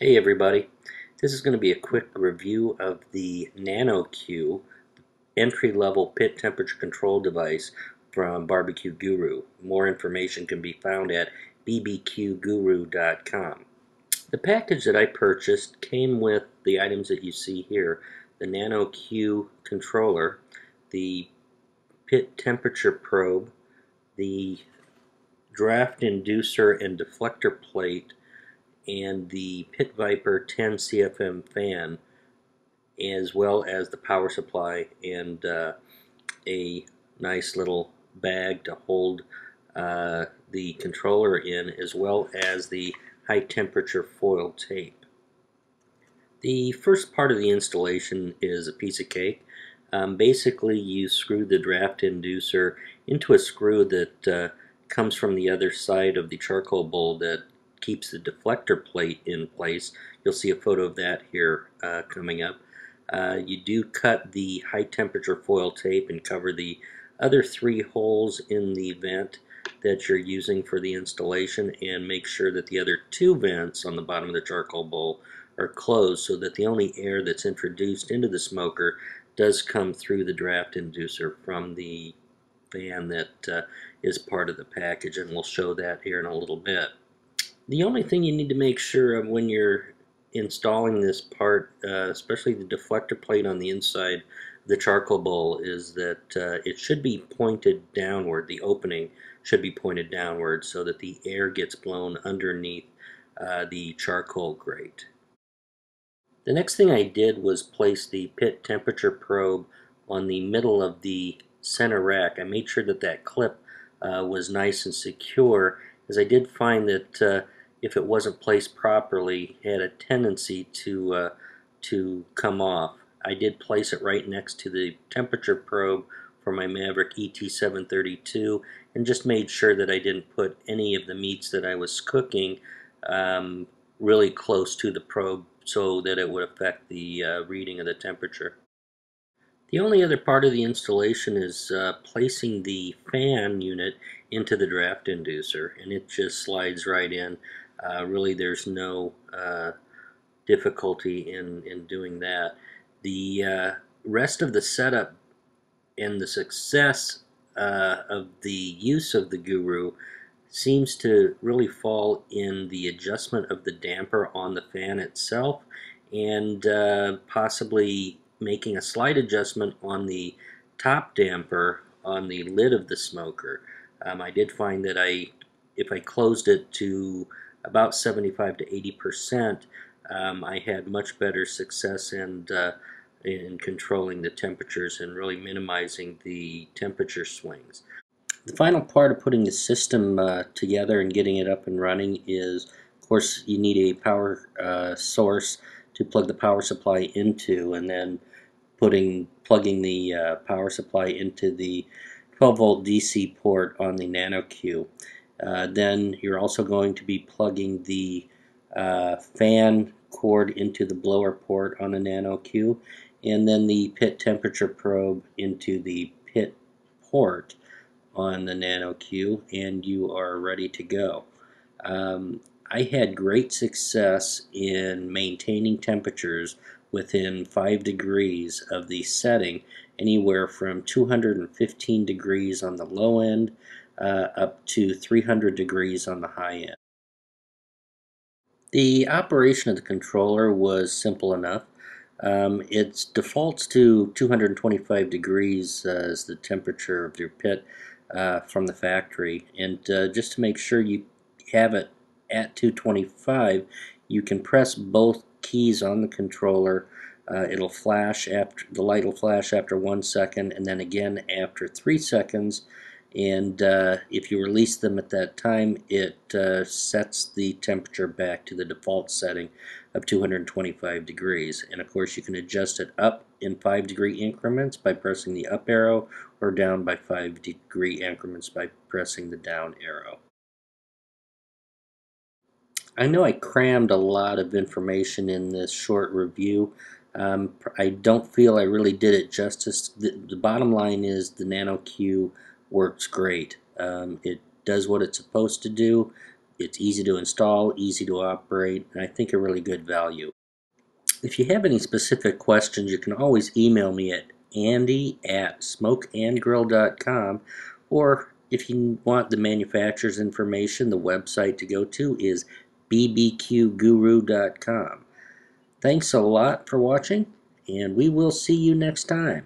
Hey everybody, this is going to be a quick review of the NanoQ entry-level pit temperature control device from BBQ Guru. More information can be found at bbqguru.com. The package that I purchased came with the items that you see here: the NanoQ controller, the pit temperature probe, the draft inducer and deflector plate, and the Pit Viper 10 CFM fan, as well as the power supply and a nice little bag to hold the controller in, as well as the high temperature foil tape. The first part of the installation is a piece of cake. Basically, you screw the draft inducer into a screw that comes from the other side of the charcoal bowl that keeps the deflector plate in place. You'll see a photo of that here coming up. You do cut the high temperature foil tape and cover the other 3 holes in the vent that you're using for the installation, and make sure that the other 2 vents on the bottom of the charcoal bowl are closed, so that the only air that's introduced into the smoker does come through the draft inducer from the fan that is part of the package, and we'll show that here in a little bit. The only thing you need to make sure of when you're installing this part, especially the deflector plate on the inside of the charcoal bowl, is that it should be pointed downward. The opening should be pointed downward so that the air gets blown underneath the charcoal grate. The next thing I did was place the pit temperature probe on the middle of the center rack. I made sure that that clip was nice and secure, as I did find that if it wasn't placed properly, it had a tendency to come off. I did place it right next to the temperature probe for my Maverick ET732, and just made sure that I didn't put any of the meats that I was cooking really close to the probe, so that it would affect the reading of the temperature. The only other part of the installation is placing the fan unit into the draft inducer, and it just slides right in. Really, there's no difficulty in doing that. The rest of the setup and the success of the use of the Guru seems to really fall in the adjustment of the damper on the fan itself, and possibly making a slight adjustment on the top damper on the lid of the smoker. I did find that if I closed it to about 75 to 80%, I had much better success in controlling the temperatures and really minimizing the temperature swings. The final part of putting the system together and getting it up and running is, of course, you need a power source to plug the power supply into, and then plugging the power supply into the 12-volt DC port on the NanoQ. Then you're also going to be plugging the fan cord into the blower port on the NanoQ, and then the pit temperature probe into the pit port on the NanoQ, and you are ready to go. I had great success in maintaining temperatures within 5 degrees of the setting, anywhere from 215 degrees on the low end up to 300 degrees on the high end. The operation of the controller was simple enough. It defaults to 225 degrees as the temperature of your pit from the factory, and just to make sure you have it at 225, you can press both keys on the controller. It'll flash after the light will flash after 1 second, and then again after 3 seconds. And if you release them at that time, it sets the temperature back to the default setting of 225 degrees. And of course, you can adjust it up in 5-degree increments by pressing the up arrow, or down by 5-degree increments by pressing the down arrow. I know I crammed a lot of information in this short review. I don't feel I really did it justice. The bottom line is the NanoQ works great. It does what it's supposed to do. It's easy to install, easy to operate, and I think a really good value. If you have any specific questions, you can always email me at andy@smokeandgrill.com, or if you want the manufacturer's information, the website to go to is bbqguru.com. Thanks a lot for watching, and we will see you next time.